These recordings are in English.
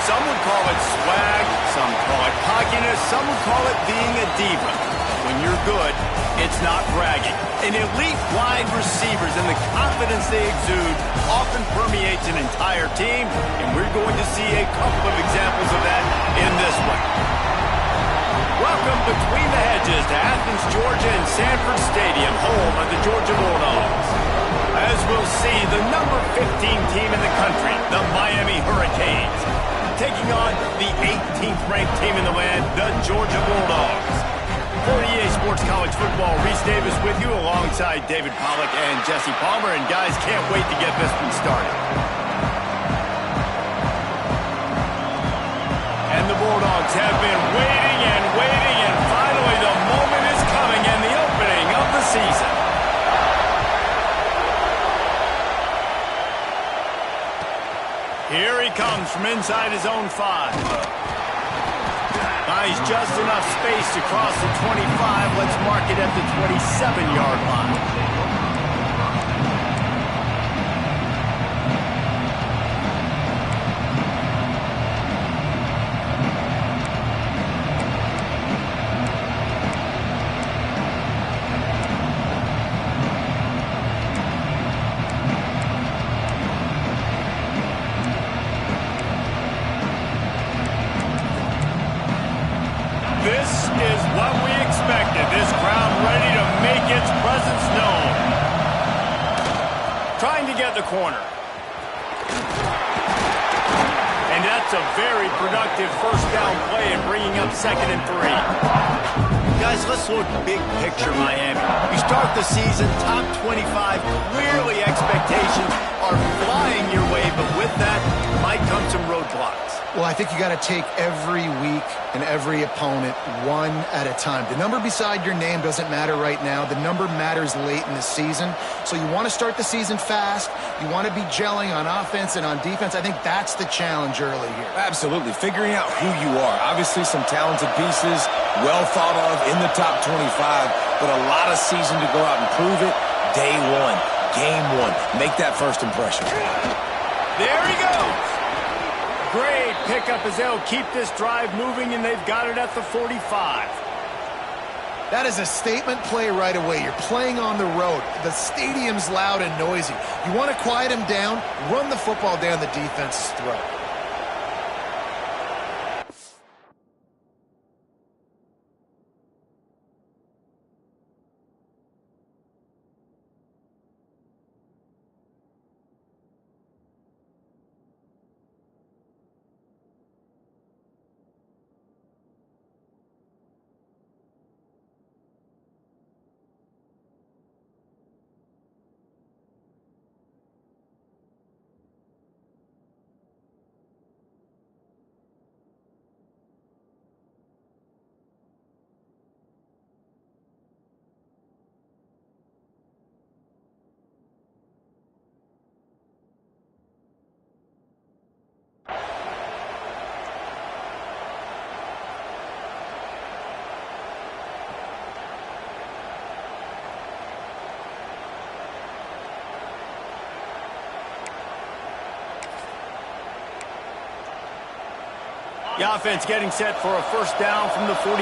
Some would call it swag, some call it cockiness, some would call it being a diva. When you're good, it's not bragging. An elite wide receivers and the confidence they exude often permeates an entire team, and we're going to see a couple of examples of that in this one. Welcome between the hedges to Athens, Georgia and Sanford Stadium, home of the Georgia Bulldogs. As we'll see, the number 15 team in the country, the Miami Hurricanes, taking on the 18th ranked team in the land, the Georgia Bulldogs. For EA Sports College Football, Reese Davis with you alongside David Pollack and Jesse Palmer. And guys, can't wait to get this one started. And the Bulldogs have been waiting and waiting, and finally the moment is coming and the opening of the season. Here he comes from inside his own 5. Buys just enough space to cross the 25. Let's mark it at the 27-yard line. This is what we expected. This crowd ready to make its presence known. Trying to get the corner. And that's a very productive first down play and bringing up 2nd and 3. Guys, let's look big picture Miami. You start the season top 25. Clearly expectations are flying your way, but with that might come some roadblocks. Well, I think you got to take every week and every opponent one at a time. The number beside your name doesn't matter right now. The number matters late in the season. So you want to start the season fast. You want to be gelling on offense and on defense. I think that's the challenge early here. Absolutely. Figuring out who you are. Obviously some talented pieces, well thought of in the top 25, but a lot of season to go out and prove it. Day one, game one. Make that first impression. There he goes. Great pickup as they'll keep this drive moving, and they've got it at the 45. That is a statement play right away. You're playing on the road. The stadium's loud and noisy. You want to quiet him down, run the football down the defense's throat. The offense getting set for a first down from the 45.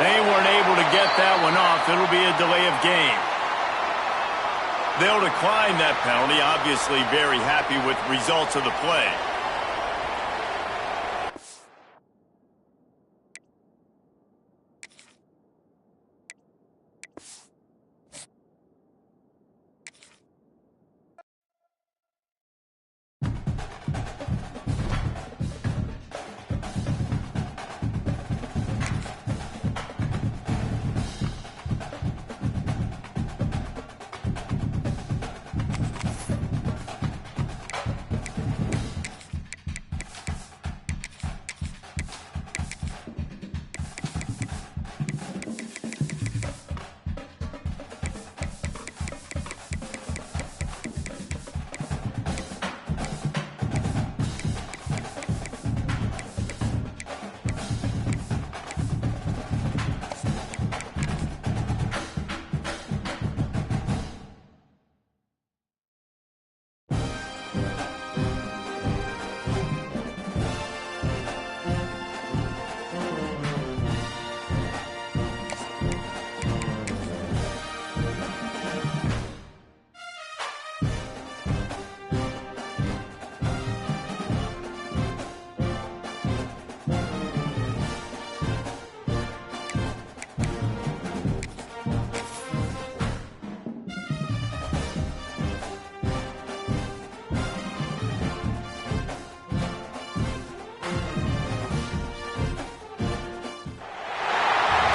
They weren't able to get that one off. It'll be a delay of game. They'll decline that penalty. Obviously very happy with results of the play.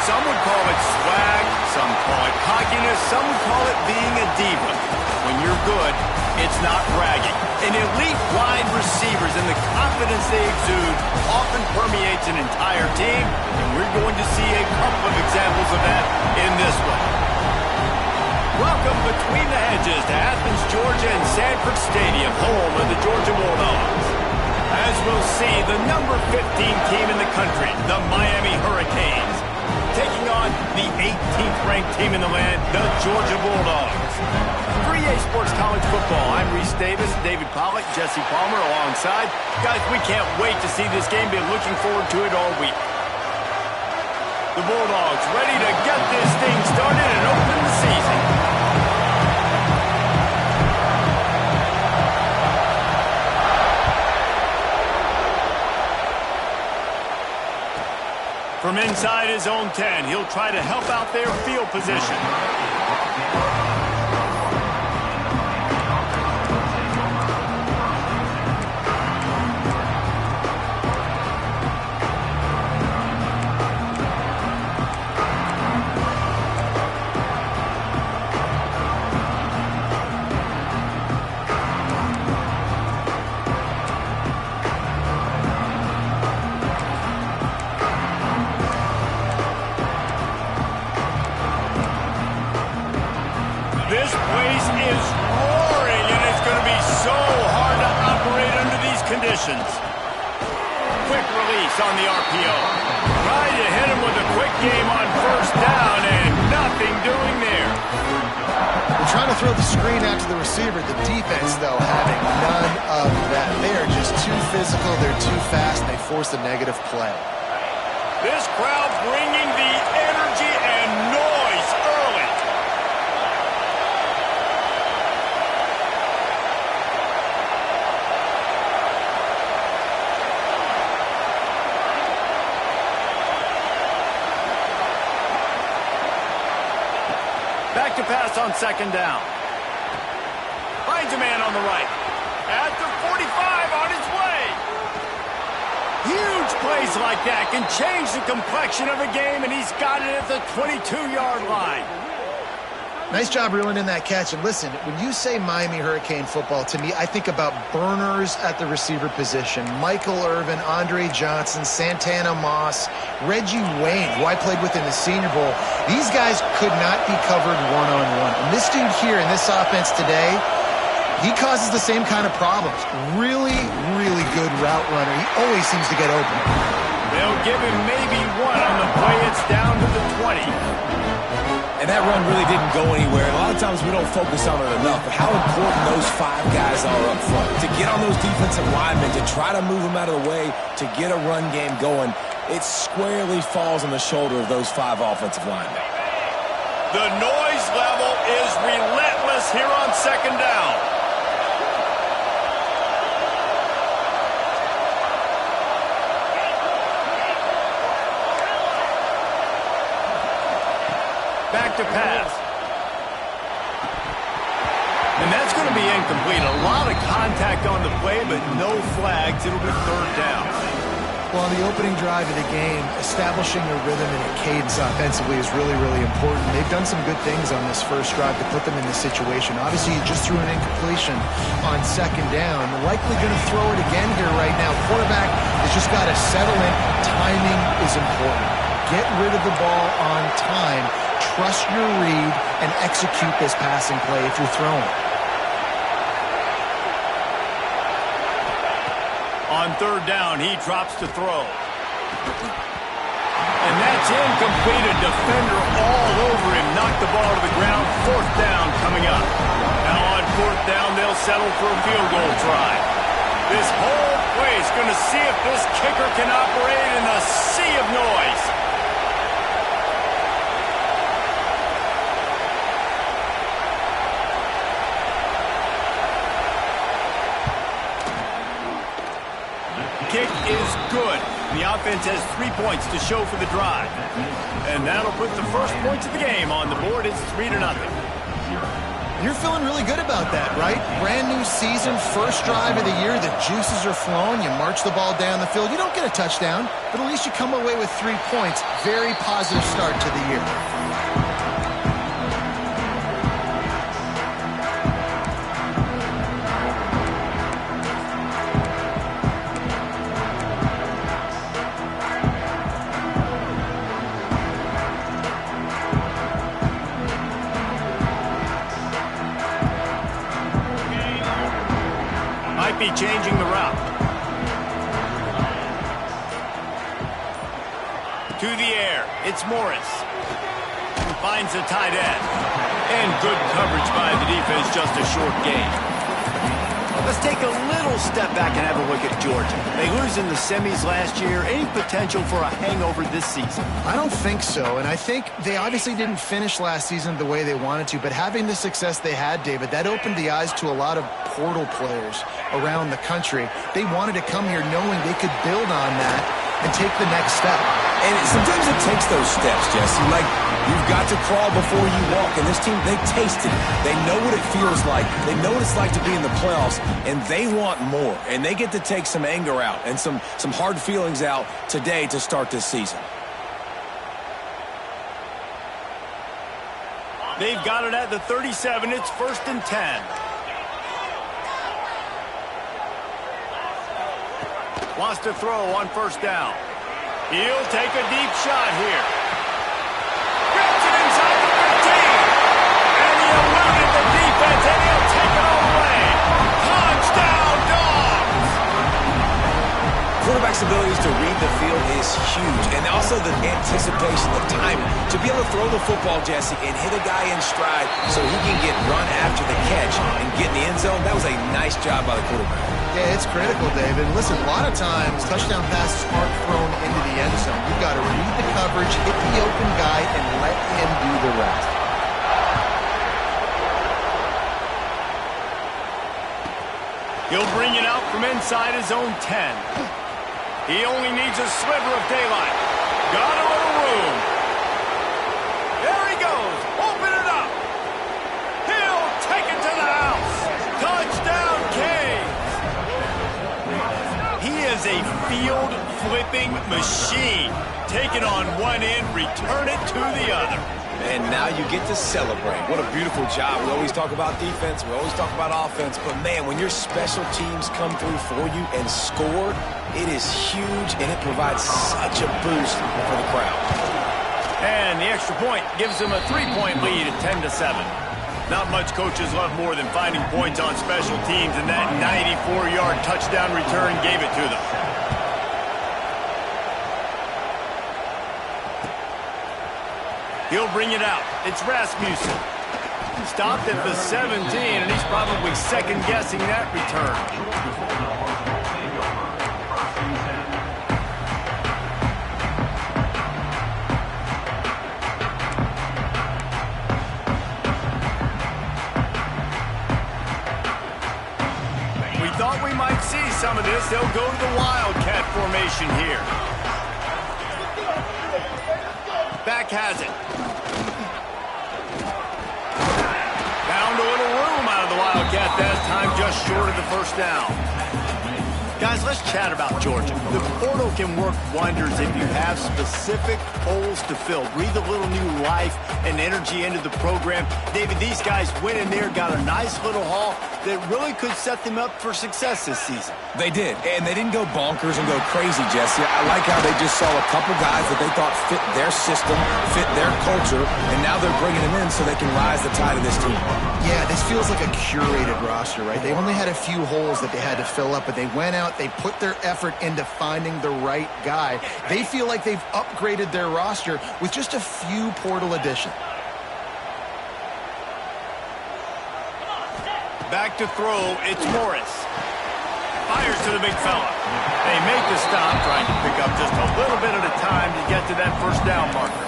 Some would call it swag, some call it cockiness, some would call it being a diva. When you're good, it's not bragging. And elite wide receivers and the confidence they exude often permeates an entire team, and we're going to see a couple of examples of that in this one. Welcome between the hedges to Athens, Georgia and Sanford Stadium, home of the Georgia Bulldogs. As we'll see, the number 15 team in the country, the Miami Hurricanes, taking on the 18th ranked team in the land, the Georgia Bulldogs. 3A Sports College Football. I'm Reese Davis, David Pollack, Jesse Palmer alongside. Guys, we can't wait to see this game. Been looking forward to it all week. The Bulldogs ready to get this thing started and open the season. From inside his own 10, he'll try to help out their field position. This place is roaring, and it's going to be so hard to operate under these conditions. Quick release on the RPO. Trying to hit him with a quick game on first down, and nothing doing there. They're trying to throw the screen out to the receiver. The defense, though, having none of that. They are just too physical, they're too fast, and they force a negative play. This crowd bringing the energy and noise early. Back to pass on second down. Finds a man on the right. At the 45 on his way. Huge plays like that can change the complexion of a game, and he's got it at the 22-yard line. Nice job reeling in that catch. And listen, when you say Miami Hurricane football, to me, I think about burners at the receiver position. Michael Irvin, Andre Johnson, Santana Moss, Reggie Wayne, who I played with in the Senior Bowl. These guys could not be covered one-on-one. And this dude here in this offense today, he causes the same kind of problems. Really, really good route runner. He always seems to get open. They'll give him maybe one on the play. It's down to the 20. And that run really didn't go anywhere. A lot of times we don't focus on it enough, but how important those 5 guys are up front. To get on those defensive linemen, to try to move them out of the way, to get a run game going, it squarely falls on the shoulder of those 5 offensive linemen. The noise level is relentless here on second down. Back to pass. And that's going to be incomplete. A lot of contact on the play, but no flags. It'll be third down. Well, on the opening drive of the game, establishing a rhythm and a cadence offensively is really, really important. They've done some good things on this first drive to put them in this situation. Obviously, you just threw an incompletion on second down. Likely going to throw it again here right now. Quarterback has just got to settle in. Timing is important. Get rid of the ball on time. Trust your read and execute this passing play if you're throwing. On third down, he drops to throw. And that's incomplete. A defender all over him. Knocked the ball to the ground. Fourth down coming up. Now on fourth down, they'll settle for a field goal try. This whole play is going to see if this kicker can operate in the sea of noise. Kick is good. The offense has 3 points to show for the drive. And that'll put the first points of the game on the board. It's 3-0. You're feeling really good about that, right? Brand new season, first drive of the year. The juices are flowing. You march the ball down the field. You don't get a touchdown, but at least you come away with 3 points. Very positive start to the year. Might be changing the route. To the air, it's Morris. Finds the tight end. And good coverage by the defense, just a short gain. Let's take a little step back and have a look at Georgia. They lose in the semis last year. Any potential for a hangover this season? I don't think so, and I think they obviously didn't finish last season the way they wanted to, but having the success they had, David, that opened the eyes to a lot of portal players around the country. They wanted to come here knowing they could build on that and take the next step. And sometimes it takes those steps, Jesse. Like, you've got to crawl before you walk. And this team, they've tasted it. They know what it feels like. They know what it's like to be in the playoffs. And they want more. And they get to take some anger out and some hard feelings out today to start this season. They've got it at the 37. It's 1st and 10. Wants to throw on 1st down. He'll take a deep shot here. Rips it inside the 15. And he eluded the defense, and he'll take it all away. Touchdown, Dogs! Quarterback's abilities to read the field is huge. And also the anticipation, the timing. To be able to throw the football, Jesse, and hit a guy in stride so he can get run after the catch and get in the end zone, that was a nice job by the quarterback. Yeah, it's critical, David. Listen, a lot of times touchdown passes aren't thrown into the end zone. You've got to read the coverage, hit the open guy, and let him do the rest. He'll bring it out from inside his own 10. He only needs a sliver of daylight. Got a little room. There he goes. Open it up. He'll take it to the house. Touchdown, Canes. He is a field-flipping machine. Take it on one end, return it to the other. And now you get to celebrate. What a beautiful job. We always talk about defense. We always talk about offense. But, man, when your special teams come through for you and score, it is huge, and it provides such a boost for the crowd. And the extra point gives them a 3-point lead at 10-7. Not much coaches love more than finding points on special teams, and that 94-yard touchdown return gave it to them. He'll bring it out. It's Rasmussen. Stopped at the 17, and he's probably second-guessing that return. We thought we might see some of this. They'll go to the Wildcat formation here. Back has it. Found a little room out of the Wildcat that time, just short of the 1st down. Guys, let's chat about Georgia. The portal can work wonders if you have specific holes to fill. Breathe a little new life and energy into the program. David, these guys went in there, got a nice little haul that really could set them up for success this season. They did, and they didn't go bonkers and go crazy, Jesse. I like how they just saw a couple guys that they thought fit their system, fit their culture, and now they're bringing them in so they can rise the tide of this team. Yeah, this feels like a curated roster, right? They only had a few holes that they had to fill up, but they went out, they put their effort into finding the right guy. They feel like they've upgraded their roster with just a few portal additions. Back to throw, it's Morris. Fires to the big fella. They make the stop, trying to pick up just a little bit at a time to get to that 1st down marker.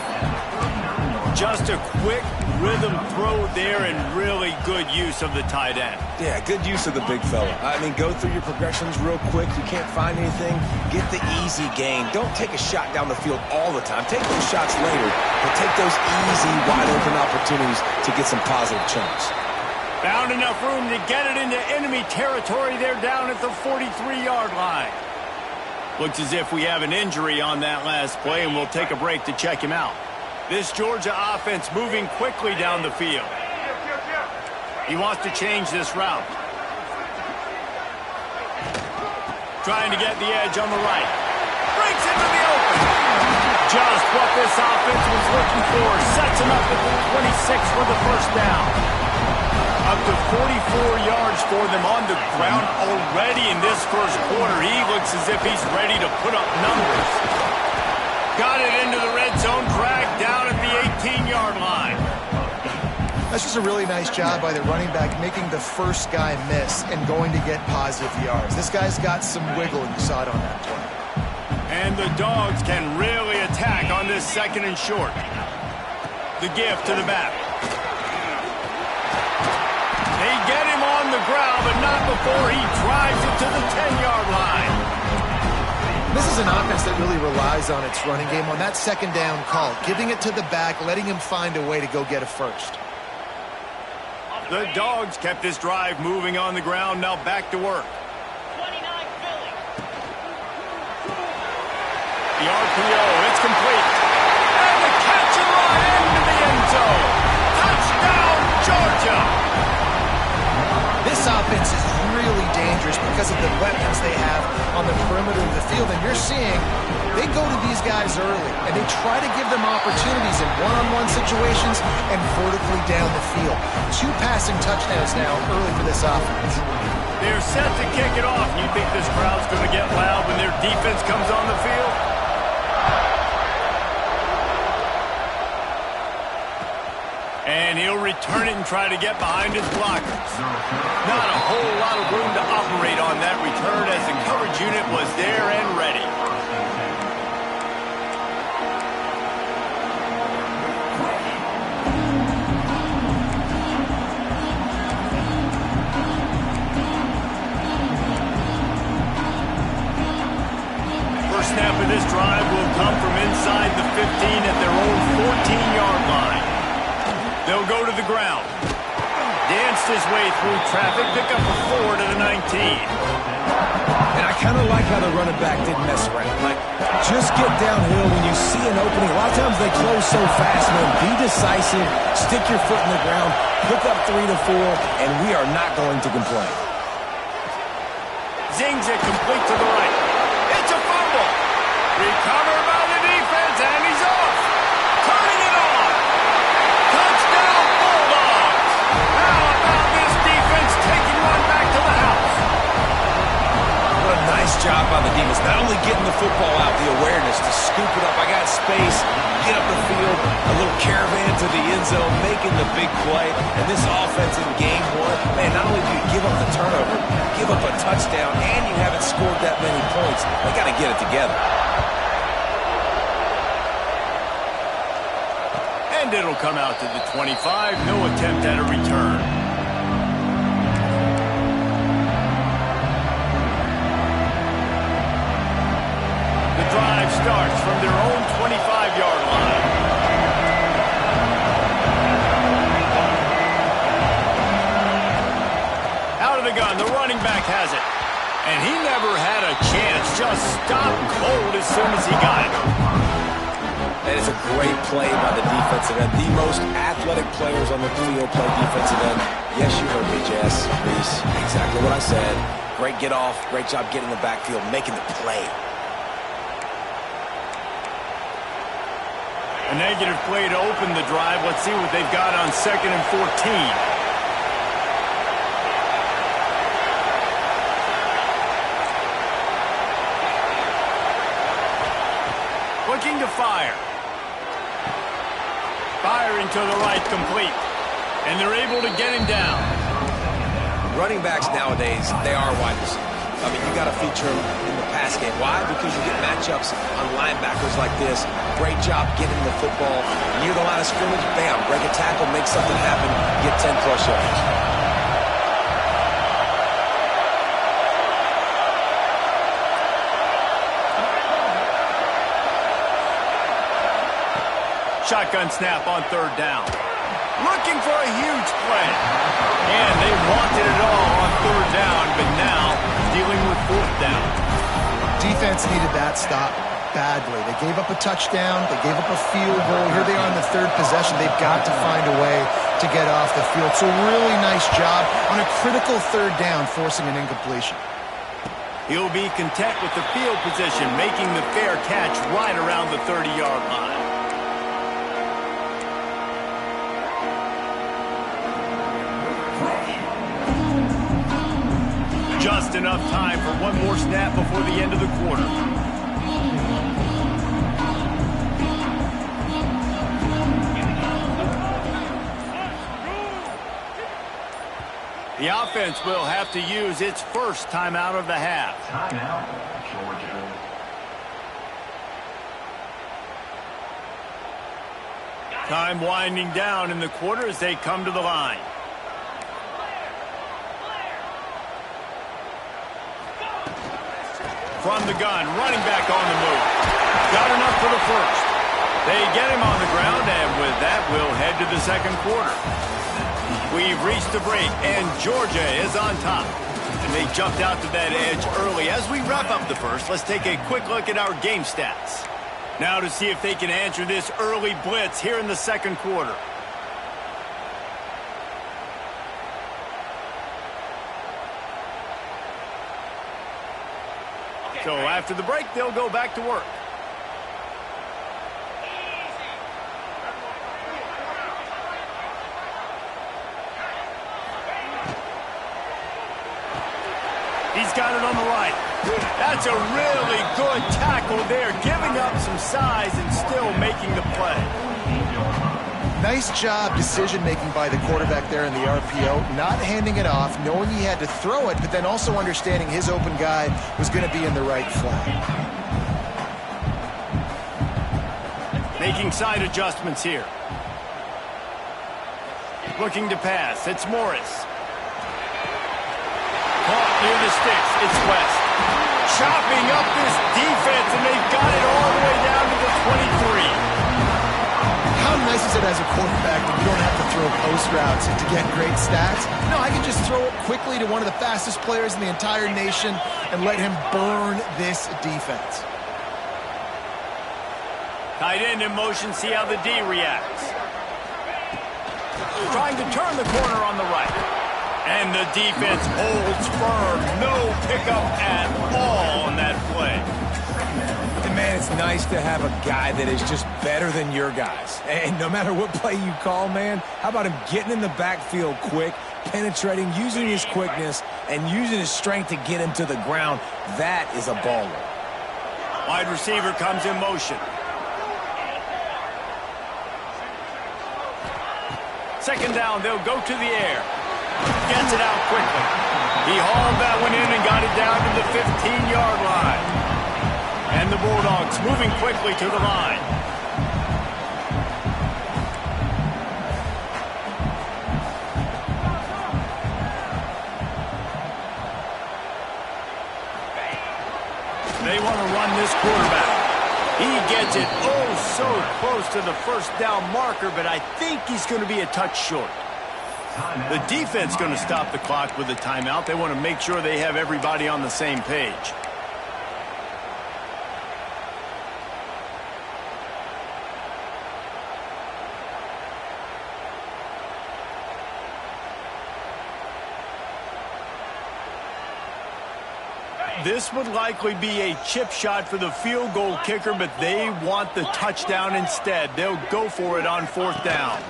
Just a quick rhythm throw there and really good use of the tight end. Yeah, good use of the big fella. I mean, go through your progressions real quick. You can't find anything. Get the easy gain. Don't take a shot down the field all the time. Take those shots later, but take those easy, wide-open opportunities to get some positive chunks. Found enough room to get it into enemy territory. They're down at the 43-yard line. Looks as if we have an injury on that last play, and we'll take a break to check him out. This Georgia offense moving quickly down the field. He wants to change this route. Trying to get the edge on the right. Breaks into the open. Just what this offense was looking for. Sets him up at the 26 for the 1st down. Up to 44 yards for them on the ground already in this 1st quarter. He looks as if he's ready to put up numbers. Got it into the red zone, dragged down at the 18-yard line. That's just a really nice job by the running back making the first guy miss and going to get positive yards. This guy's got some wiggle, and you saw it on that play. And the Dogs can really attack on this 2nd and short. The gift to the back. They get him on the ground, but not before he drives it to the 10-yard line. This is an offense that really relies on its running game, on that second down call, giving it to the back, letting him find a way to go get a first. The Dogs kept this drive moving on the ground, now back to work. 29 Philly. The RPO, it's complete. And the catch and run into the end zone. Touchdown, Georgia! This offense is really dangerous because of the weapons they have on the perimeter of the field. And you're seeing they go to these guys early, and they try to give them opportunities in one-on-one situations and vertically down the field. 2 passing touchdowns now early for this offense. They're set to kick it off. You think this crowd's going to get loud when their defense comes on the field? And he'll return it and try to get behind his blockers. Not a whole lot of room to operate on that return as the coverage unit was there and ready. First snap of this drive will come from inside the 15 at their own 14-yard line. They'll go to the ground. Danced his way through traffic, pick up a 4 to the 19. And I kind of like how the running back didn't mess around. Like, just get downhill when you see an opening. A lot of times they close so fast, man. Be decisive, stick your foot in the ground, pick up 3 to 4, and we are not going to complain. Zings it complete to the right. It's a fumble. Recovered by the defense, and he's off. Turning it on. Touchdown, Bulldogs. How about this defense taking one back to the house? What a nice job by the defense. Not only getting the football out, the awareness to scoop it up. I got space, get up the field, a little caravan to the end zone, making the big play. And this offense in game 1, man, not only do you give up the turnover, give up a touchdown, and you haven't scored that many points. They got to get it together. And it'll come out to the 25. No attempt at a return. The drive starts from their own 25-yard line. Out of the gun, the running back has it. And he never had a chance. Just stopped cold as soon as he got it. That is a great play by the defensive end. The most athletic players on the field play defensive end. Yes, you heard me, Jess, Reese. Exactly what I said. Great get off. Great job getting the backfield, making the play. A negative play to open the drive. Let's see what they've got on 2nd and 14. Looking to fire. Firing to the right, complete. And they're able to get him down. Running backs nowadays, they are wide receivers. I mean, you got to feature them in the pass game. Why? Because you get matchups on linebackers like this. Great job getting the football near the line of scrimmage. Bam, break a tackle, make something happen, get 10-plus yards. Shotgun snap on 3rd down. Looking for a huge play. And they wanted it all on 3rd down, but now dealing with 4th down. Defense needed that stop badly. They gave up a touchdown. They gave up a field goal. Here they are in the 3rd possession. They've got to find a way to get off the field. So really nice job on a critical 3rd down, forcing an incompletion. He'll be content with the field position, making the fair catch right around the 30-yard line. Just enough time for one more snap before the end of the quarter. The offense will have to use its first timeout of the half. Timeout, Georgia. Time winding down in the quarter as they come to the line. from the gun, running back on the move. Got enough for the first. They get him on the ground, and with that, we'll head to the second quarter. We've reached the break, and Georgia is on top. And they jumped out to that edge early. As we wrap up the first, let's take a quick look at our game stats. Now to see if they can answer this early blitz here in the second quarter. So after the break, they'll go back to work. He's got it on the right. That's a really good tackle there, giving up some size and still making the play. Nice job decision-making by the quarterback there in the RPO, not handing it off, knowing he had to throw it, but then also understanding his open guy was going to be in the right flat. Making side adjustments here. Looking to pass. It's Morris. Caught near the sticks. It's West. Chopping up this defense, and they've got it all the way down to the 23. How nice is it as a quarterback when you don't have to throw post routes to get great stats? No, I can just throw it quickly to one of the fastest players in the entire nation and let him burn this defense. Tight end in motion, see how the D reacts. Trying to turn the corner on the right. And the defense holds firm. No pickup at all on that play. And man, it's nice to have a guy that is just better than your guys. And no matter what play you call, man, how about him getting in the backfield quick, penetrating, using his quickness, and using his strength to get him to the ground? That is a baller. Wide receiver comes in motion. Second down, they'll go to the air. Gets it out quickly. He hauled that one in and got it down to the 15-yard line. And the Bulldogs moving quickly to the line. They want to run this quarterback. He gets it oh so close to the first down marker, but I think he's going to be a touch short. The defense going to stop the clock with a timeout. They want to make sure they have everybody on the same page. This would likely be a chip shot for the field goal kicker, but they want the touchdown instead. They'll go for it on fourth down.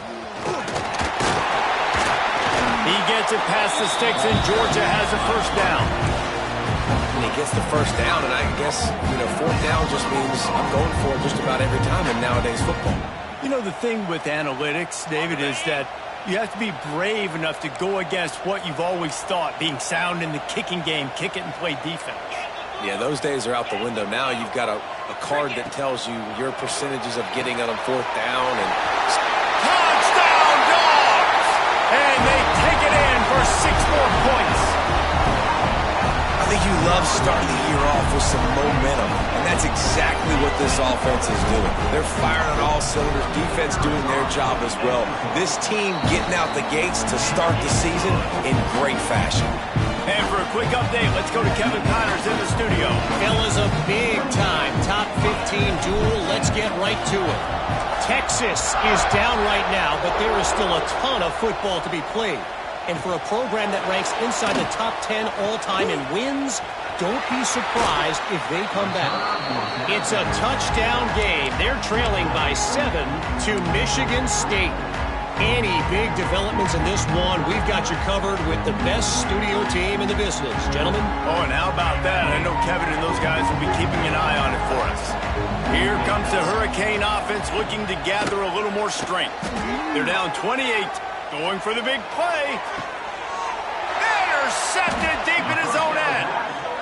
He gets it past the sticks, and Georgia has a first down. And he gets the first down, and I guess, fourth down just means I'm going for it just about every time in nowadays football. You know, the thing with analytics, David, is that you have to be brave enough to go against what you've always thought, being sound in the kicking game, kick it and play defense. Yeah, those days are out the window. Now you've got a card that tells you your percentages of getting it on fourth down. And touchdown, Dogs! And they take it in for 6 more points. I think you love starting the year off with some momentum, and that's exactly what this offense is doing. They're firing on all cylinders, defense doing their job as well. This team getting out the gates to start the season in great fashion. And for a quick update, let's go to Kevin Connors in the studio. Fellas, a big-time top 15 duel. Let's get right to it. Texas is down right now, but there is still a ton of football to be played. And for a program that ranks inside the top 10 all-time in wins, don't be surprised if they come back. It's a touchdown game. They're trailing by 7 to Michigan State. Any big developments in this one, we've got you covered with the best studio team in the business. Gentlemen? Oh, and how about that? I know Kevin and those guys will be keeping an eye on it for us. Here comes the Hurricane offense looking to gather a little more strength. They're down 28, going for the big play. Intercepted deep in his own end.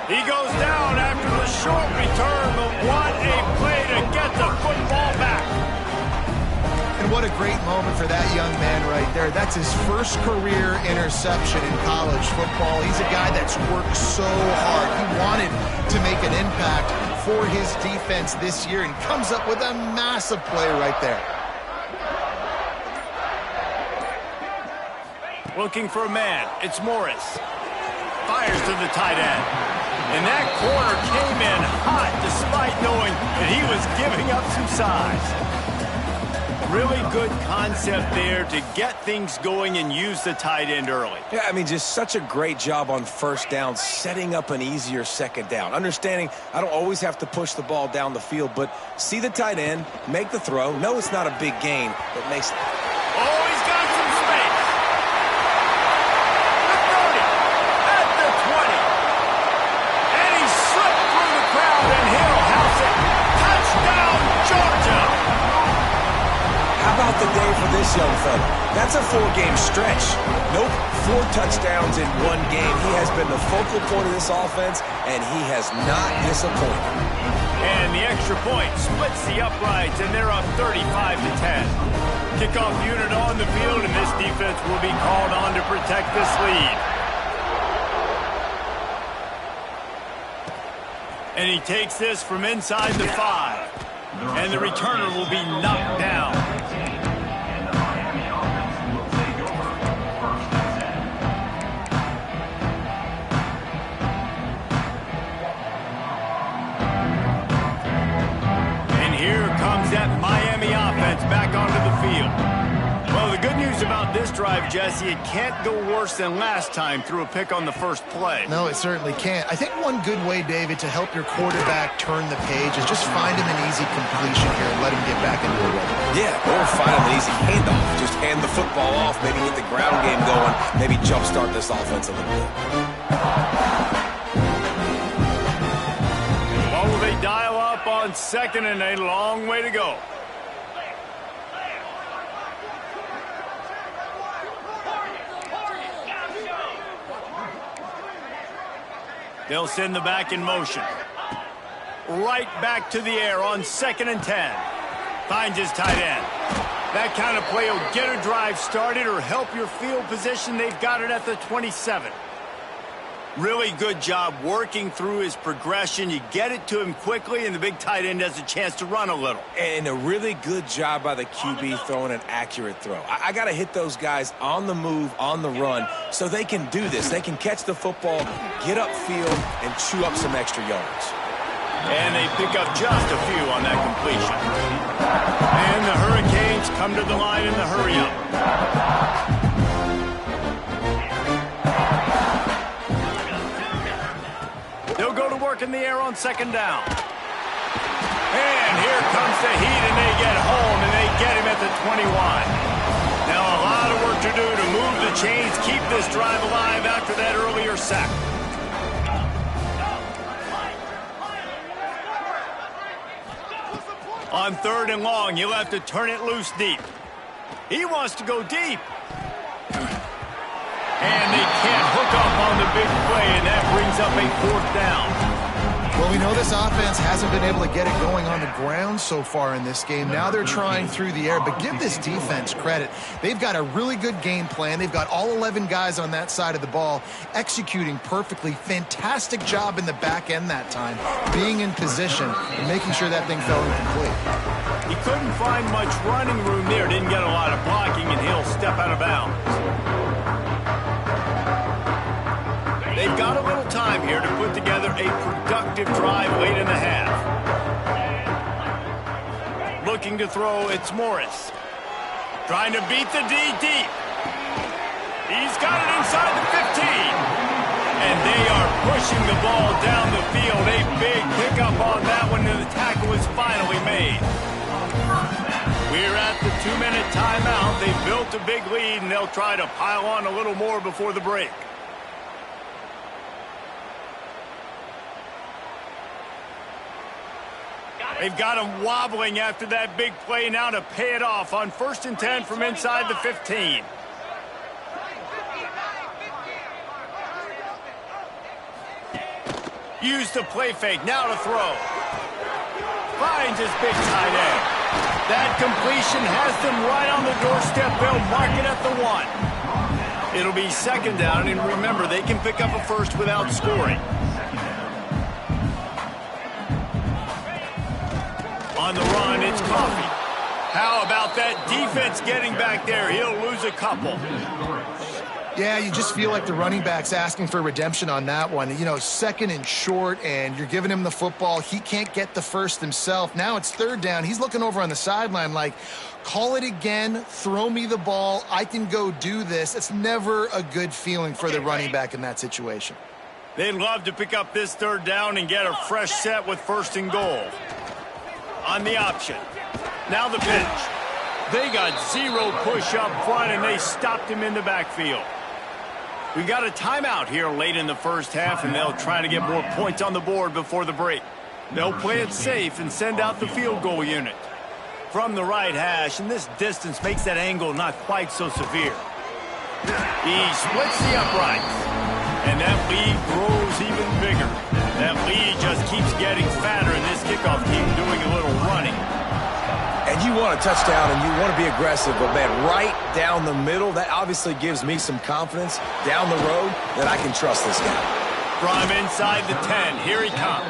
He goes down after the short return, but what a play to get the football back. And what a great moment for that young man right there. That's his first career interception in college football. He's a guy that's worked so hard. He wanted to make an impact for his defense this year and comes up with a massive play right there. Looking for a man. It's Morris. Fires to the tight end. And that corner came in hot despite knowing that he was giving up some size. Really good concept there to get things going and use the tight end early. Yeah, I mean, just such a great job on first down, setting up an easier second down. Understanding I don't always have to push the ball down the field, but see the tight end, make the throw. No, it's not a big gain, but makes... Oh, he's got some space. The 30, at the 20. And he slipped through the crowd, and he'll house it. Touchdown, Georgia. How about the day for this young fella? That's a 4-game stretch. Nope, 4 touchdowns in 1 game. He has been the focal point of this offense, and he has not disappointed. And the extra point splits the uprights, and they're up 35-10. Kickoff unit on the field, and this defense will be called on to protect this lead. And he takes this from inside the 5. And the returner will be knocked down. And here comes that Miami offense back onto the field. Well, the good news about this drive, Jesse, it can't go worse than last time through a pick on the first play. No, it certainly can't. I think one good way, David, to help your quarterback turn the page is just find him an easy completion here and let him get back into a rhythm. Yeah, or find him an easy handoff. Just hand the football off, maybe get the ground game going, maybe jumpstart this offense a little bit. Oh, they dial up on second and a long way to go. They'll send the back in motion. Right back to the air on 2nd and 10. Finds his tight end. That kind of play will get a drive started or help your field position. They've got it at the 27. Really good job working through his progression. You get it to him quickly, and the big tight end has a chance to run a little. And a really good job by the QB throwing an accurate throw. I got to hit those guys on the move, on the run, so they can do this. They can catch the football, get upfield, and chew up some extra yards. And they pick up just a few on that completion. And the Hurricanes come to the line in the hurry-up. They'll go to work in the air on 2nd down. And here comes the heat, and they get home, and they get him at the 21. Now a lot of work to do to move the chains, keep this drive alive after that earlier sack. On 3rd and long, you'll have to turn it loose deep. He wants to go deep. And they can't hook up on the big play, and that brings up a 4th down. Well, we know this offense hasn't been able to get it going on the ground so far in this game. Now they're trying through the air, but give this defense credit. They've got a really good game plan. They've got all 11 guys on that side of the ball executing perfectly. Fantastic job in the back end that time, being in position and making sure that thing fell incomplete. He couldn't find much running room there. Didn't get a lot of blocking, and he'll step out of bounds. They've got a little time here to put together a productive drive late in the half. Looking to throw, it's Morris. Trying to beat the D deep. He's got it inside the 15. And they are pushing the ball down the field. A big pickup on that one, and the tackle is finally made. We're at the 2-minute timeout. They've built a big lead, and they'll try to pile on a little more before the break. They've got him wobbling after that big play now to pay it off on 1st and 10 from inside the 15. Use the play fake, now to throw. Finds his big tight end. That completion has them right on the doorstep. They'll mark it at the 1. It'll be second down, and remember, they can pick up a first without scoring. On the run, it's Coffee. How about that defense getting back there? He'll lose a couple. Yeah, you just feel like the running back's asking for redemption on that one. You know, second and short, and you're giving him the football. He can't get the first himself. Now it's third down. He's looking over on the sideline like, call it again, throw me the ball, I can go do this. It's never a good feeling for the running back in that situation. They'd love to pick up this third down and get a fresh set with first and goal. On the option. Now the pitch. They got zero push up front, and they stopped him in the backfield. We got a timeout here late in the first half, and they'll try to get more points on the board before the break. They'll play it safe and send out the field goal unit. From the right hash, and this distance makes that angle not quite so severe. He splits the uprights, and that lead grows even bigger. That lead just keeps getting fatter, and this kickoff team doing a little running. And you want a touchdown, and you want to be aggressive, but, man, right down the middle, that obviously gives me some confidence down the road that I can trust this guy. From inside the 10, here he comes.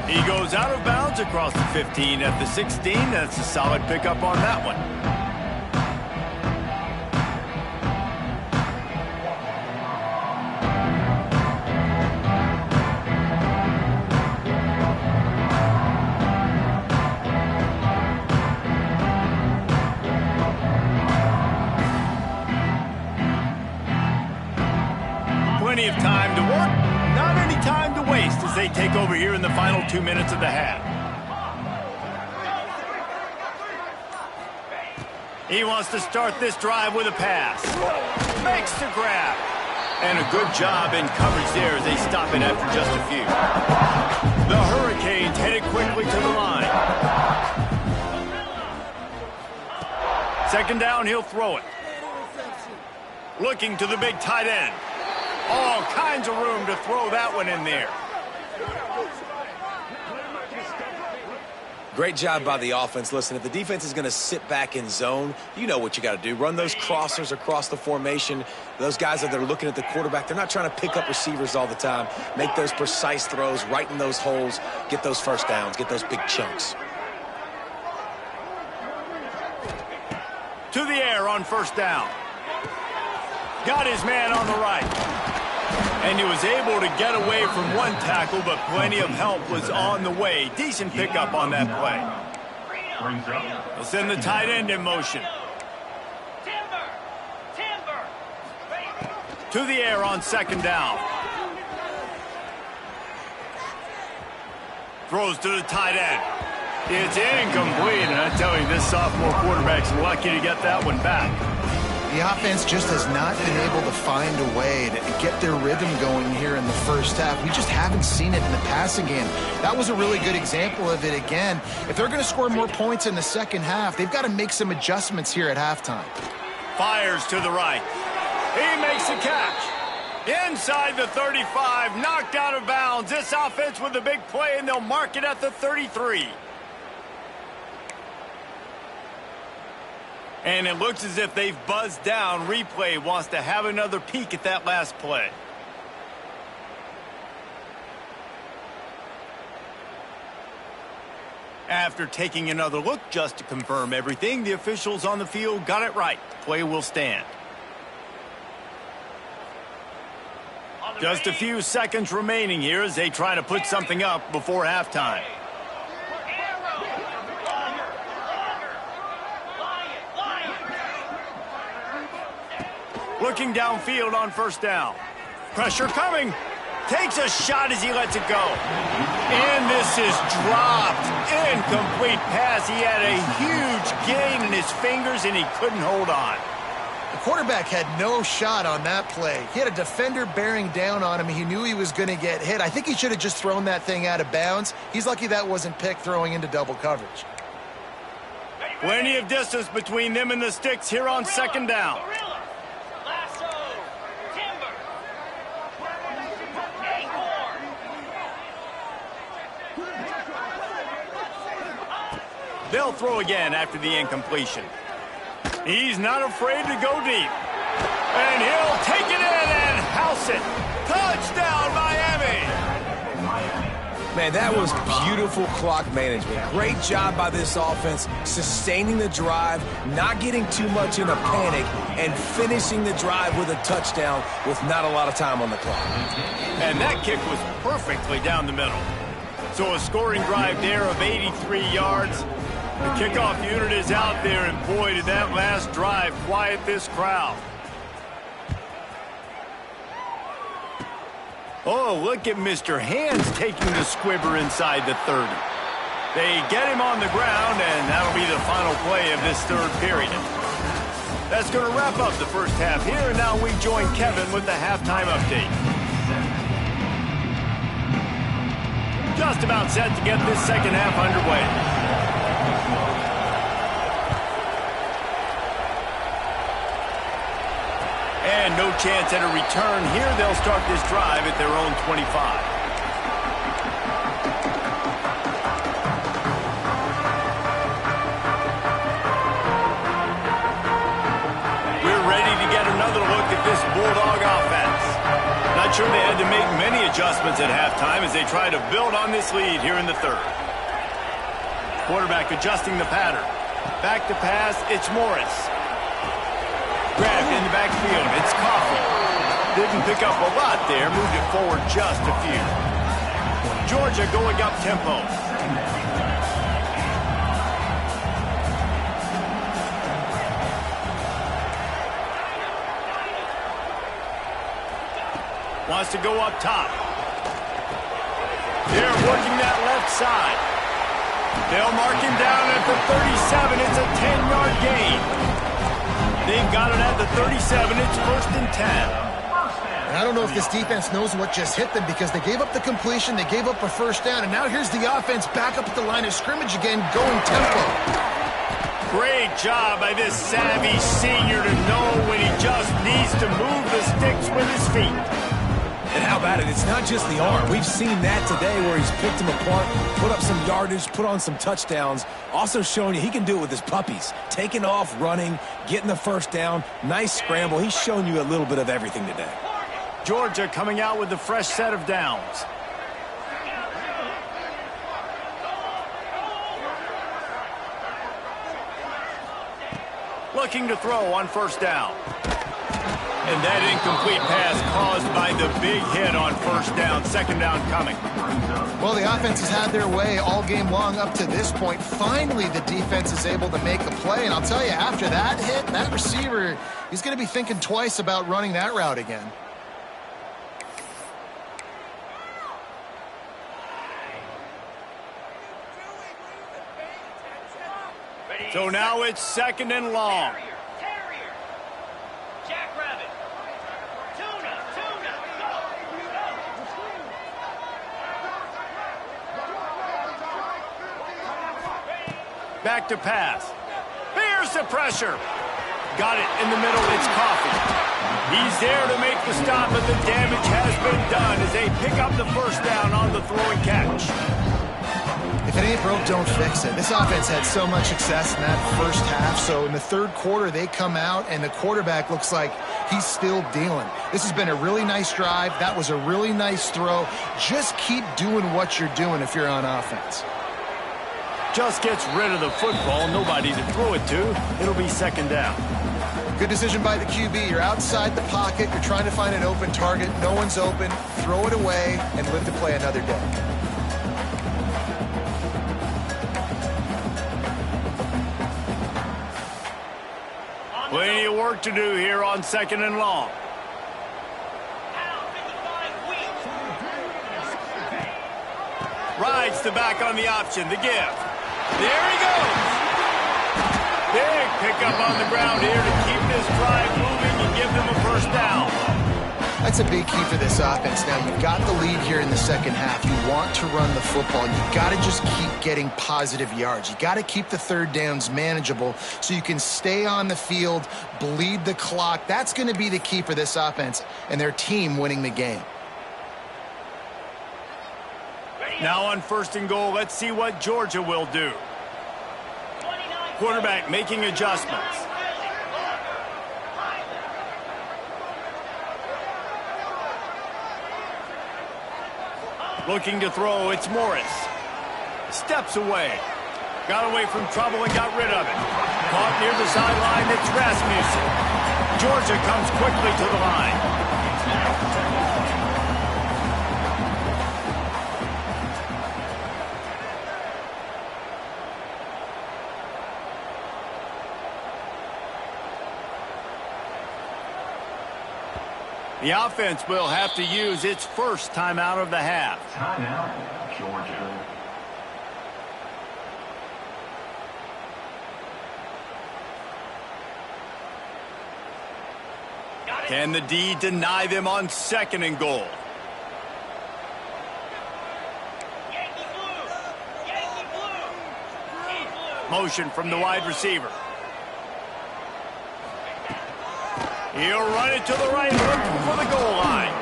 He goes out of bounds across the 15 at the 16. That's a solid pickup on that one. Plenty of time to work, not any time to waste as they take over here in the final 2 minutes of the half. He wants to start this drive with a pass. Makes the grab. And a good job in coverage there as they stop it after just a few. The Hurricanes headed quickly to the line. Second down, he'll throw it. Looking to the big tight end. All kinds of room to throw that one in there. Great job by the offense. Listen, if the defense is going to sit back in zone, you know what you got to do. Run those crossers across the formation. Those guys that are looking at the quarterback, they're not trying to pick up receivers all the time. Make those precise throws, right in those holes, get those first downs, get those big chunks. To the air on first down. Got his man on the right. And he was able to get away from one tackle, but plenty of help was on the way. Decent pickup on that play. They'll send the tight end in motion. To the air on second down. Throws to the tight end. It's incomplete, and I tell you, this sophomore quarterback's lucky to get that one back. The offense just has not been able to find a way to get their rhythm going here in the first half. We just haven't seen it in the passing game. That was a really good example of it again. If they're going to score more points in the second half, they've got to make some adjustments here at halftime. Fires to the right. He makes the catch. Inside the 35, knocked out of bounds. This offense with a big play, and they'll mark it at the 33. And it looks as if they've buzzed down. Replay wants to have another peek at that last play. After taking another look just to confirm everything, the officials on the field got it right. Play will stand. Just a few seconds remaining here as they try to put something up before halftime. Looking downfield on first down. Pressure coming. Takes a shot as he lets it go. And this is dropped. Incomplete pass. He had a huge gain in his fingers, and he couldn't hold on. The quarterback had no shot on that play. He had a defender bearing down on him. He knew he was going to get hit. I think he should have just thrown that thing out of bounds. He's lucky that wasn't picked throwing into double coverage. Plenty of distance between them and the sticks here on second down. They'll throw again after the incompletion. He's not afraid to go deep. And he'll take it in and house it. Touchdown, Miami! Man, that was beautiful clock management. Great job by this offense, sustaining the drive, not getting too much in a panic, and finishing the drive with a touchdown with not a lot of time on the clock. And that kick was perfectly down the middle. So a scoring drive there of 83 yards. The kickoff unit is out there, and boy, did that last drive quiet this crowd. Oh, look at Mr. Hands taking the squibber inside the 30. They get him on the ground, and that'll be the final play of this third period. That's going to wrap up the first half here, and now we join Kevin with the halftime update. Just about set to get this second half underway. And no chance at a return here. They'll start this drive at their own 25. We're ready to get another look at this Bulldog offense. Not sure they had to make many adjustments at halftime as they try to build on this lead here in the third. Quarterback adjusting the pattern. Back to pass, it's Morris. Grabbed in the backfield, it's Coffee. Didn't pick up a lot there, moved it forward just a few. Georgia going up tempo. Wants to go up top. They're working that left side. They'll mark him down at the 37. It's a 10-yard gain. They've got it at the 37. It's 1st and 10. And I don't know if this defense knows what just hit them because they gave up the completion, they gave up a first down, and now here's the offense back up at the line of scrimmage again, going tempo. Great job by this savvy senior to know when he just needs to move the sticks with his feet. And how about it? It's not just the arm. We've seen that today where he's picked them apart, put up some yardage, put on some touchdowns. Also showing you he can do it with his puppies. Taking off, running, getting the first down. Nice scramble. He's shown you a little bit of everything today. Georgia coming out with a fresh set of downs. Looking to throw on first down. And that incomplete pass caused by the big hit on first down. Second down coming. Well, the offense has had their way all game long up to this point. Finally, the defense is able to make a play. And I'll tell you, after that hit, that receiver, he's going to be thinking twice about running that route again. So now it's 2nd and long. Back to pass. Here's the pressure. Got it in the middle. It's Coffee. He's there to make the stop, but the damage has been done as they pick up the first down on the throw and catch. If it ain't broke, don't fix it. This offense had so much success in that first half, so in the third quarter, they come out, and the quarterback looks like he's still dealing. This has been a really nice drive. That was a really nice throw. Just keep doing what you're doing if you're on offense. Just gets rid of the football. Nobody to throw it to. It'll be 2nd down. Good decision by the QB. You're outside the pocket. You're trying to find an open target. No one's open. Throw it away and live to play another day. Plenty of work to do here on 2nd and long. Rides the back on the option. The give. There he goes. Big pickup on the ground here to keep this drive moving and give them a first down. That's a big key for this offense. Now, you've got the lead here in the second half. You want to run the football. You've got to just keep getting positive yards. You got to keep the third downs manageable so you can stay on the field, bleed the clock. That's going to be the key for this offense and their team winning the game. Now on 1st and goal, let's see what Georgia will do. quarterback making adjustments. Looking to throw, it's Morris. Steps away. Got away from trouble and got rid of it. Caught near the sideline, it's Rasmussen. Georgia comes quickly to the line. The offense will have to use its first timeout of the half. Timeout, Georgia. Can the D deny them on 2nd and goal? Yankee blue! Yankee blue! Yankee blue! Motion from the wide receiver. He'll run it to the right, looking for the goal line.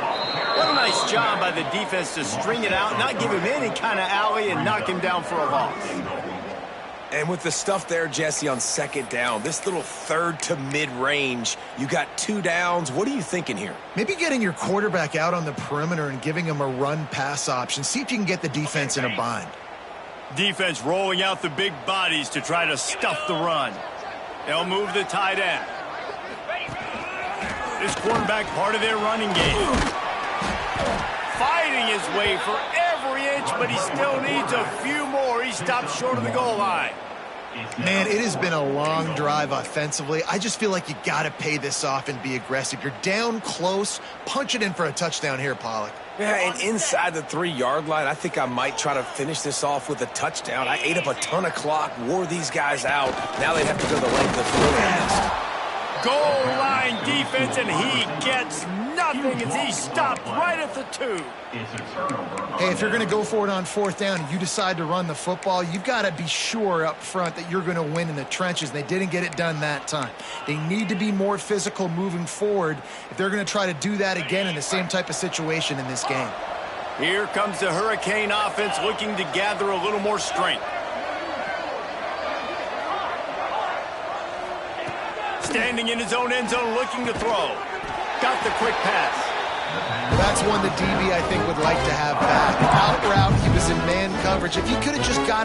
What a nice job by the defense to string it out, not give him any kind of alley, and knock him down for a loss. And with the stuff there, Jesse, on 2nd down, this little 3rd to mid-range, you got 2 downs. What are you thinking here? Maybe getting your quarterback out on the perimeter and giving him a run-pass option. See if you can get the defense in a bind. Defense rolling out the big bodies to try to stuff the run. They'll move the tight end. This quarterback part of their running game. Fighting his way for every inch, but he still needs a few more. He stops short of the goal line. Man, it has been a long drive offensively. I just feel like you got to pay this off and be aggressive. You're down close. Punch it in for a touchdown here, Pollock. Yeah, and inside the 3-yard line, I think I might try to finish this off with a touchdown. I ate up a ton of clock, wore these guys out. Now they'd have to go the length of field and Goal line defense, and he gets nothing as he stopped right at the 2. It's a turnover. Hey, if you're going to go for it on 4th down and you decide to run the football, you've got to be sure up front that you're going to win in the trenches. They didn't get it done that time. They need to be more physical moving forward if they're going to try to do that again in the same type of situation in this game. Here comes the Hurricane offense looking to gather a little more strength. Standing in his own end zone looking to throw. Got the quick pass. That's one the DB, I think, would like to have back. Out route, he was in man coverage. If he could have just got